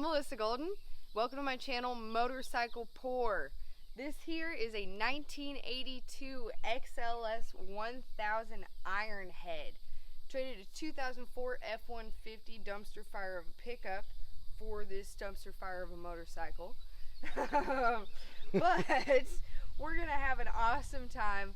I'm Melissa Golden. Welcome to my channel, Motorcycle Pour. This here is a 1982 XLS1000 Ironhead. Traded a 2004 F-150 dumpster fire of a pickup for this dumpster fire of a motorcycle. But we're gonna have an awesome time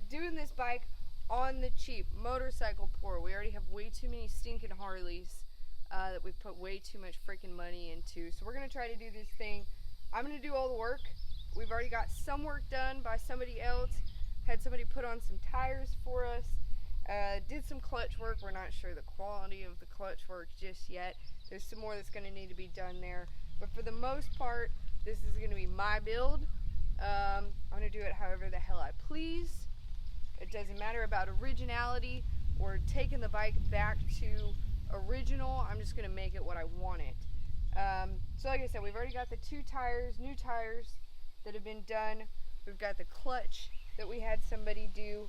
doing this bike on the cheap. Motorcycle Pour. We already have way too many stinking Harleys that we've put way too much freaking money into. So we're gonna try to do this thing. I'm gonna do all the work. We've already got some work done by somebody else. Had somebody put on some tires for us. Did some clutch work. We're not sure the quality of the clutch work just yet. There's some more that's gonna need to be done there. But for the most part, this is gonna be my build. I'm gonna do it however the hell I please. It doesn't matter about originality or taking the bike back to original. I'm just gonna make it what I want it. So like I said, we've already got the two tires, new tires that have been done. We've got the clutch that we had somebody do.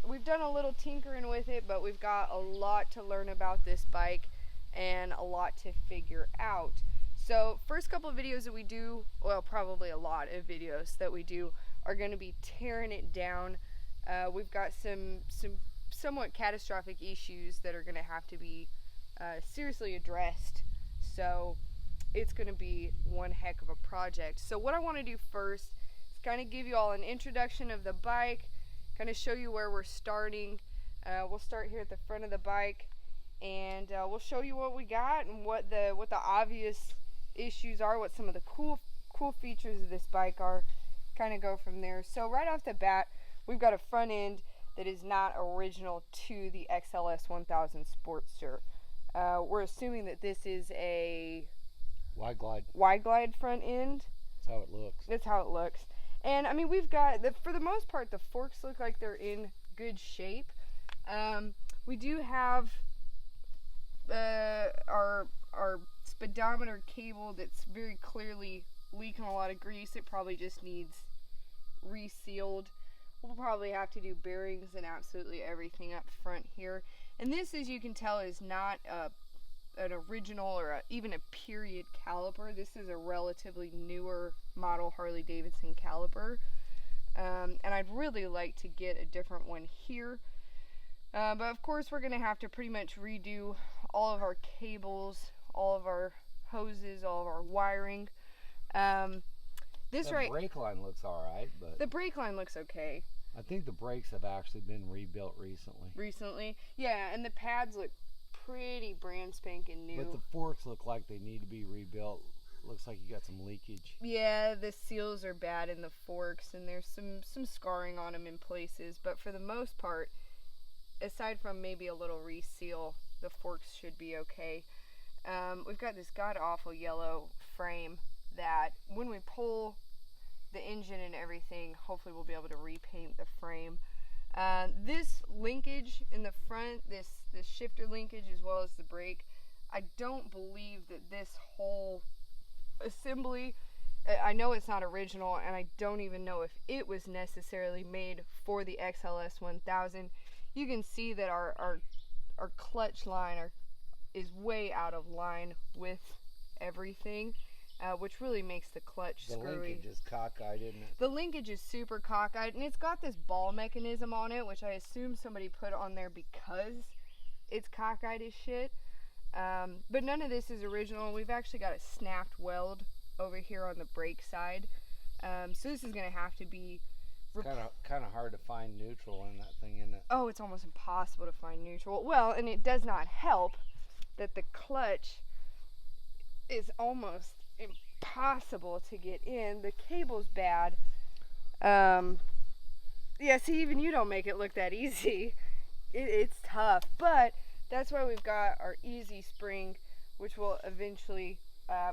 We've done a little tinkering with it, but we've got a lot to learn about this bike and a lot to figure out. So first couple of videos that we do, well, probably a lot of videos that we do, are going to be tearing it down. We've got some somewhat catastrophic issues that are going to have to be seriously addressed. So it's going to be one heck of a project. So what I want to do first is kind of give you all an introduction of the bike, kind of show you where we're starting. We'll start here at the front of the bike, and we'll show you what we got and what the obvious issues are, what some of the cool features of this bike are. Kind of go from there. So right off the bat, we've got a front end that is not original to the XLS1000 Roadster. We're assuming that this is a wide glide front end. That's how it looks. That's how it looks. And I mean, we've got, for the most part, the forks look like they're in good shape. We do have our speedometer cable that's very clearly leaking a lot of grease. It probably just needs resealed. We'll probably have to do bearings and absolutely everything up front here. And this, as you can tell, is not an original or even a period caliper. This is a relatively newer model Harley Davidson caliper. And I'd really like to get a different one here. But of course, we're going to have to pretty much redo all of our cables, all of our hoses, all of our wiring. The brake line looks alright, but the brake line looks okay. I think the brakes have actually been rebuilt recently. Yeah, and the pads look pretty brand spanking new. But the forks look like they need to be rebuilt. Looks like you got some leakage. Yeah, the seals are bad in the forks, and there's some scarring on them in places. But for the most part, aside from maybe a little reseal, the forks should be okay. We've got this god-awful yellow frame that when we pull the engine and everything, hopefully we'll be able to repaint the frame. This linkage in the front, this shifter linkage as well as the brake, I don't believe that this whole assembly, I know it's not original, and I don't even know if it was necessarily made for the XLS1000. You can see that our clutch line is way out of line with everything. Which really makes the clutch screwy. The linkage is cockeyed, isn't it? The linkage is super cockeyed, and it's got this ball mechanism on it, which I assume somebody put on there because it's cockeyed as shit. But none of this is original. We've actually got a snapped weld over here on the brake side. So this is going to have to be... It's kind of hard to find neutral in that thing, isn't it? Oh, it's almost impossible to find neutral. Well, and it does not help that the clutch is almost impossible to get in. The cable's bad. Yeah, see, even you don't make it look that easy. It's tough, but that's why we've got our easy spring, which we'll eventually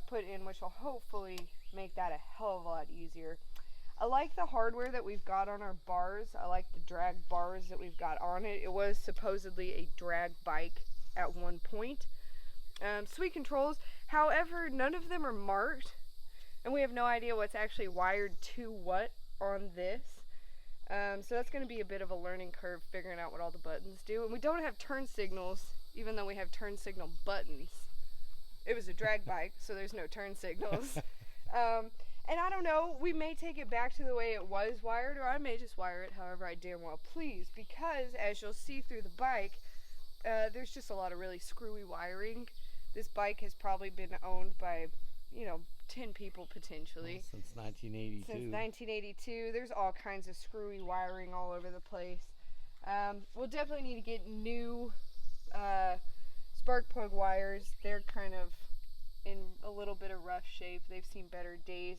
put in, which will hopefully make that a hell of a lot easier. I like the hardware that we've got on our bars. I like the drag bars that we've got on it. It was supposedly a drag bike at one point. Sweet controls, however, none of them are marked, and we have no idea what's actually wired to what on this. So that's going to be a bit of a learning curve, figuring out what all the buttons do. And we don't have turn signals, even though we have turn signal buttons. It was a drag bike, so there's no turn signals. And I don't know, we may take it back to the way it was wired, or I may just wire it however I damn well please, because as you'll see through the bike, there's just a lot of really screwy wiring. This bike has probably been owned by, 10 people potentially. Well, since 1982. Since 1982. There's all kinds of screwy wiring all over the place. We'll definitely need to get new spark plug wires. They're kind of in a little bit of rough shape. They've seen better days.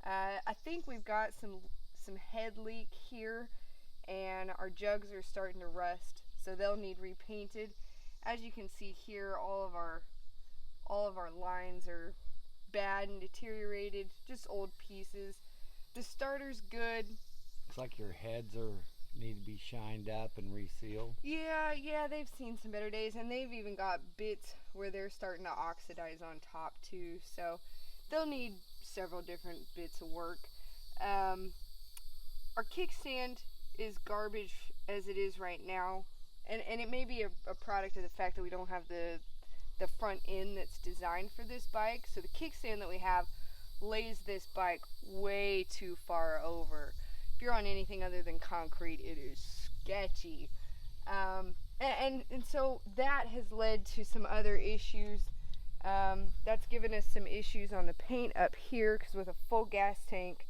I think we've got some head leak here, and our jugs are starting to rust, so they'll need repainted. As you can see here, all of our lines are bad and deteriorated, just old pieces. The starter's good. Looks like your heads need to be shined up and resealed. Yeah, they've seen some better days, and they've even got bits where they're starting to oxidize on top too, so they'll need several different bits of work. Our kickstand is garbage as it is right now, and it may be a product of the fact that we don't have the front end that's designed for this bike. So the kickstand that we have lays this bike way too far over. If you're on anything other than concrete, it is sketchy. And so that has led to some other issues. That's given us some issues on the paint up here, because with a full gas tank,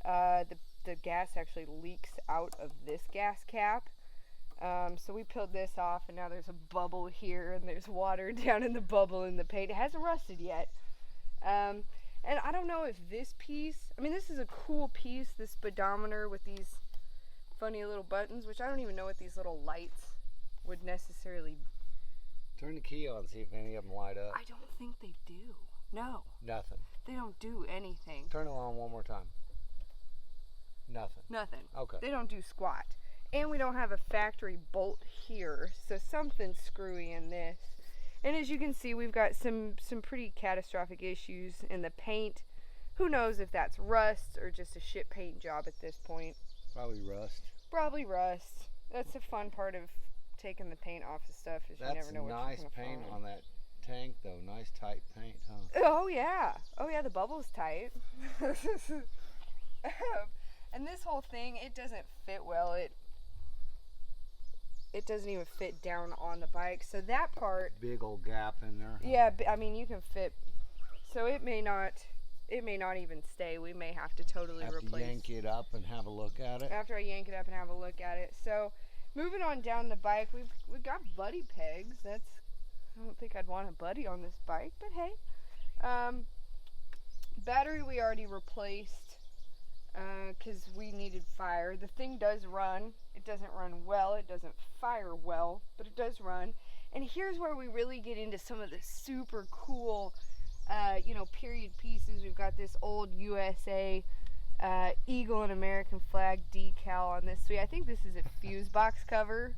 the gas actually leaks out of this gas cap. So we peeled this off, and now there's a bubble here, and there's water down in the bubble in the paint. It hasn't rusted yet. And I don't know if this piece, this is a cool piece, this speedometer with these funny little buttons, which I don't even know what these little lights would necessarily. Turn the key on, see if any of them light up. I don't think they do. No. Nothing. They don't do anything. Turn it on one more time. Nothing. Nothing. Okay. They don't do squat. And we don't have a factory bolt here, so something's screwy in this. And as you can see, we've got some pretty catastrophic issues in the paint. Who knows if that's rust or just a shit paint job at this point. Probably rust. Probably rust. That's the fun part of taking the paint off of stuff, is you never know what That's you're nice gonna paint find. on that tank, though. Nice tight paint, huh? Oh yeah, the bubble's tight. And this whole thing, it doesn't fit well. It doesn't even fit down on the bike. So that part, Big old gap in there. yeah, you can fit. So it may not even stay. We may have to totally replace. Yank it up and have a look at it. After I yank it up and have a look at it. So moving on down the bike, we've got buddy pegs. I don't think I'd want a buddy on this bike, but hey. Battery we already replaced, because we needed fire. The thing does run. It doesn't run well, it doesn't fire well, but it does run. And here's where we really get into some of the super cool period pieces. We've got this old USA Eagle and American flag decal on this. So I think this is a fuse box cover,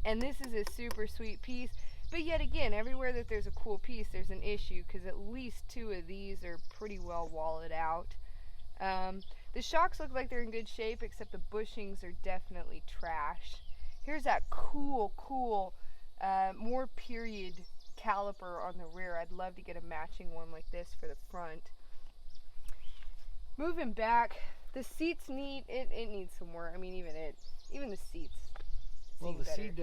and this is a super sweet piece. But yet again, everywhere that there's a cool piece, there's an issue, because at least 2 of these are pretty well walled out. The shocks look like they're in good shape, except the bushings are definitely trashed. Here's that cool, more period caliper on the rear. I'd love to get a matching one like this for the front. Moving back, the seats it needs some work. Even the seats. Well, the seat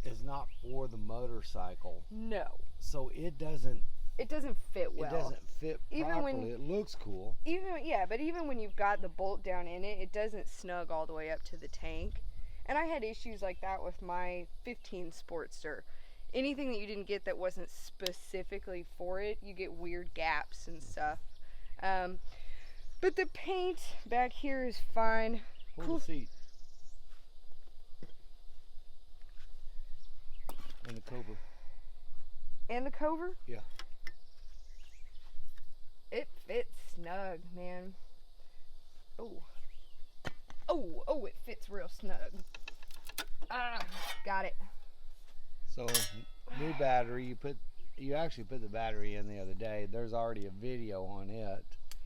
is not for the motorcycle. No. So it doesn't fit well. It doesn't fit properly. It looks cool. But even when you've got the bolt down in it, it doesn't snug all the way up to the tank. And I had issues like that with my 15 Sportster. Anything that you didn't get that wasn't specifically for it, you get weird gaps and stuff. But the paint back here is fine. Pull the seat. And the cover. And the cover? Yeah. It fits snug, man. Oh, it fits real snug. Got it. So, new battery. You actually put the battery in the other day. There's already a video on it.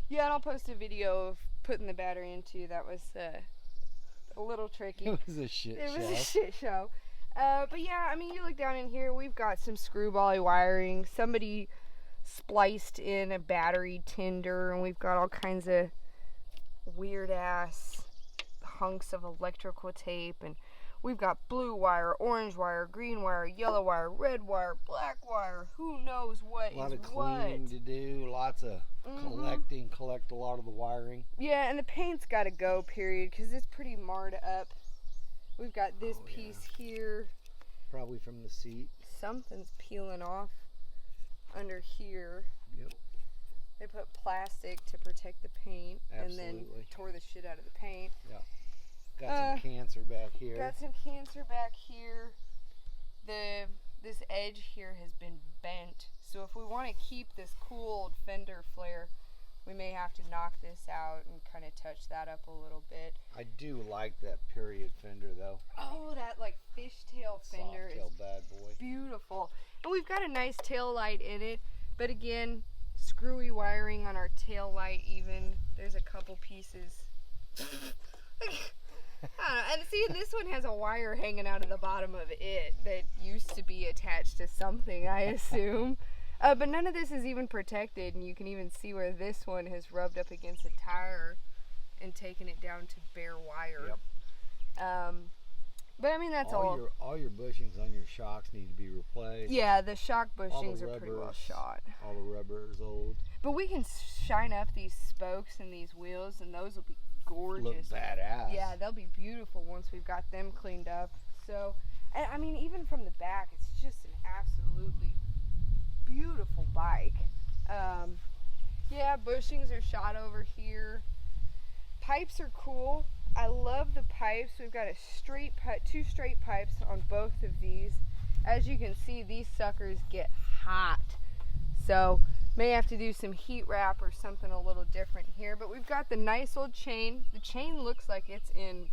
Yeah, and I'll post a video of putting the battery into. That was a little tricky. It was a shit show. It was a shit show. But yeah, you look down in here, we've got some screwbally wiring. Somebody spliced in a battery tinder, and we've got all kinds of weird ass hunks of electrical tape, and we've got blue wire, orange wire, green wire, yellow wire, red wire, black wire, who knows what is what. A lot of cleaning to do, lots of collecting, collect a lot of the wiring. Yeah, and the paint's got to go, period, because it's pretty marred up. We've got this piece here. Probably from the seat. Something's peeling off under here. Yep. They put plastic to protect the paint. Absolutely. And then tore the shit out of the paint. Yeah. Got some cancer back here. Got some cancer back here. This edge here has been bent. So if we want to keep this cool old fender flare, we may have to knock this out and kind of touch that up a little bit. I do like that period fender though. Oh, that like fishtail fender Soft tail is bad boy. beautiful. And we've got a nice tail light in it, but again, screwy wiring on our tail light even. There's a couple pieces. I don't know. And see, this one has a wire hanging out of the bottom of it that used to be attached to something, I assume. But none of this is even protected, and you can even see where this one has rubbed up against a tire and taken it down to bare wire. Yep. But I mean, that's all. All your bushings on your shocks need to be replaced. Yeah, the shock bushings are pretty well shot. All the rubber is old. But we can shine up these spokes and these wheels, and those will be gorgeous. Look badass. Yeah, they'll be beautiful once we've got them cleaned up. So, and I mean, even from the back, it's just an absolutely beautiful bike. Yeah, bushings are shot over here. Pipes are cool. I love the pipes. We've got two straight pipes on both of these. As you can see, these suckers get hot. So may have to do some heat wrap or something a little different here. But we've got the nice old chain. The chain looks like it's in,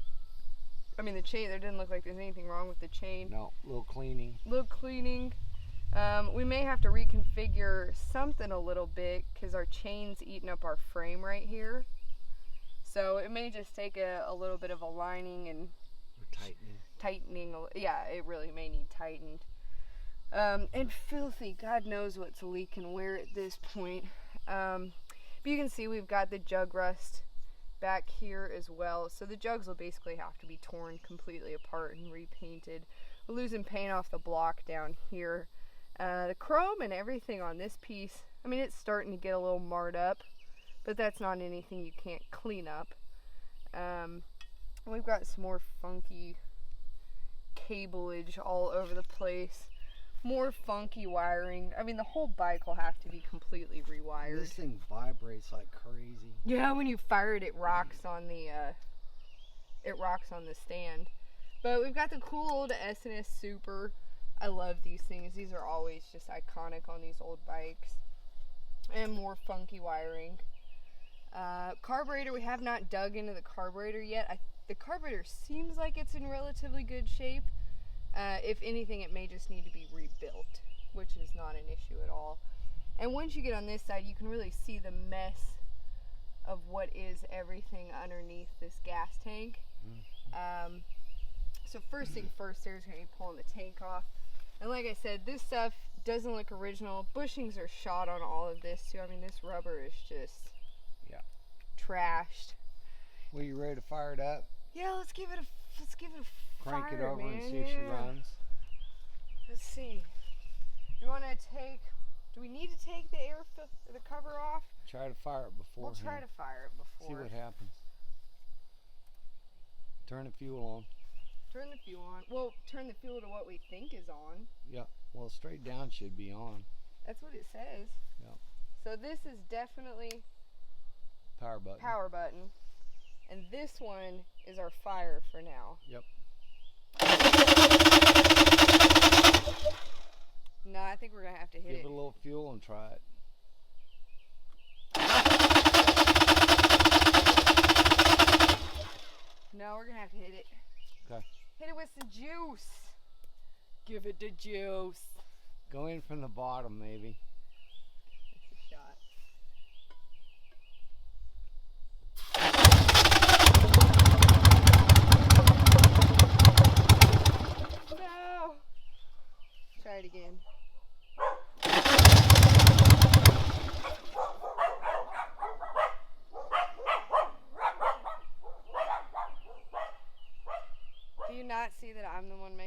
I mean the chain, there didn't look like there's anything wrong with the chain. No, little cleaning. Little cleaning. We may have to reconfigure something a little bit because our chain's eating up our frame right here. So it may just take a little bit of aligning and tightening. Yeah, it really may need tightened. And filthy, God knows what's leaking where at this point. But you can see we've got the jug rust back here as well. So the jugs will basically have to be torn completely apart and repainted. We're losing paint off the block down here. The chrome and everything on this piece, I mean, it's starting to get a little marred up, but that's not anything you can't clean up. We've got some more funky cableage all over the place. More funky wiring. I mean, the whole bike will have to be completely rewired. This thing vibrates like crazy. Yeah, when you fire it, it rocks on the stand. But we've got the cool old S&S Super. I love these things. These are always just iconic on these old bikes. And more funky wiring. Carburetor, we have not dug into the carburetor yet. The carburetor seems like it's in relatively good shape. If anything, it may just need to be rebuilt, which is not an issue at all. And once you get on this side, you can really see the mess of what is everything underneath this gas tank. So first thing first, Sarah's going to be pulling the tank off. And like I said, this stuff doesn't look original. Bushings are shot on all of this too. I mean, this rubber is just trashed. Well, you ready to fire it up? Yeah, let's give it a Crank fire, it over man. and see if she runs. Let's see. Do we need to take the cover off? Try to fire it before. We'll try to fire it before. See what happens. Turn the fuel on. Turn the fuel on. Well, turn the fuel to what we think is on. Yeah. Well, straight down should be on. That's what it says. Yeah. So this is definitely Power button. Power button. And this one is our fire for now. Yep. No, I think we're going to have to hit it. Give it a little fuel and try it. No, we're going to have to hit it. Okay. Hit it with some juice. Give it the juice. Go in from the bottom, maybe. That's a shot. No. Try it again.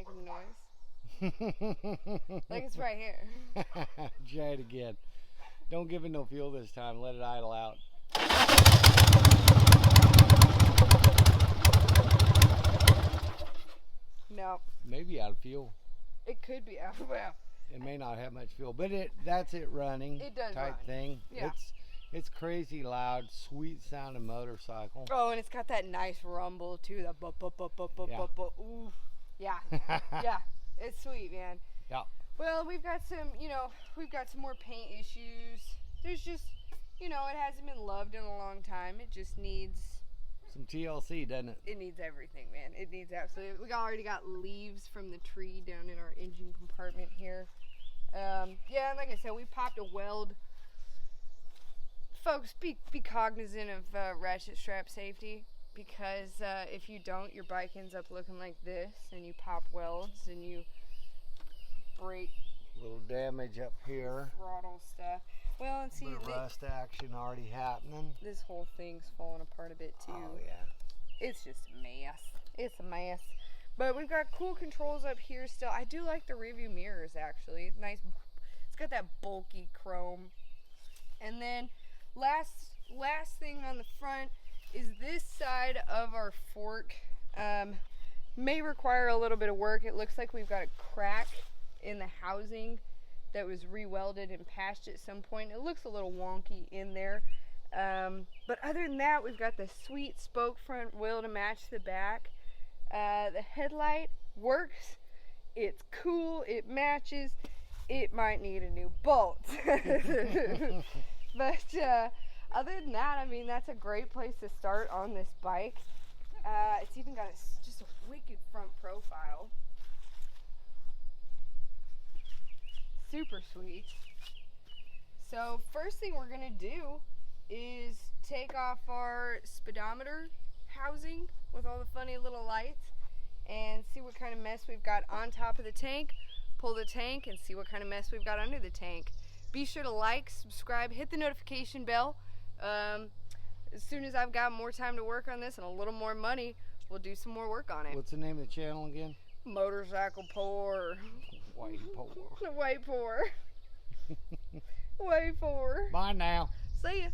making the noise. Like it's right here. Try it again. Don't give it no fuel this time. Let it idle out. No. Maybe out of fuel. It could be out. Well, it may not have much fuel, but that's it running. It does type run. thing. Yeah. It's crazy loud, sweet sounding motorcycle. Oh, and it's got that nice rumble too. The bup bup bup bup bup Yeah. bup bup. Ooh. Yeah. Yeah. It's sweet, man. Yeah. Well, we've got some more paint issues. There's just, it hasn't been loved in a long time. It just needs some TLC, doesn't it? It needs everything, man. It needs absolutely. We already got leaves from the tree down in our engine compartment here. Yeah, and like I said, we popped a weld. Folks, be cognizant of ratchet strap safety, because if you don't, your bike ends up looking like this, and you pop welds and you break little damage up here. Throttle stuff. Well, and see, bit of rust action already happening. This whole thing's falling apart a bit too. Oh yeah. It's just a mess. It's a mess. But we've got cool controls up here still. I do like the rearview mirrors actually. It's nice. It's got that bulky chrome. And then last thing on the front is this side of our fork. May require a little bit of work. It looks like we've got a crack in the housing that was re-welded and patched at some point. It looks a little wonky in there. But other than that, we've got the sweet spoke front wheel to match the back. The headlight works. It's cool. It matches. It might need a new bolt. But other than that, I mean, that's a great place to start on this bike. It's even got just a wicked front profile. Super sweet. So first thing we're gonna do is take off our speedometer housing with all the funny little lights and see what kind of mess we've got on top of the tank, pull the tank, and see what kind of mess we've got under the tank. Be sure to like, subscribe, hit the notification bell. As soon as I've got more time to work on this and a little more money, we'll do some more work on it. What's the name of the channel again? Motorcycle Pour. White Pour. White Pour. White Pour. Bye now. See ya.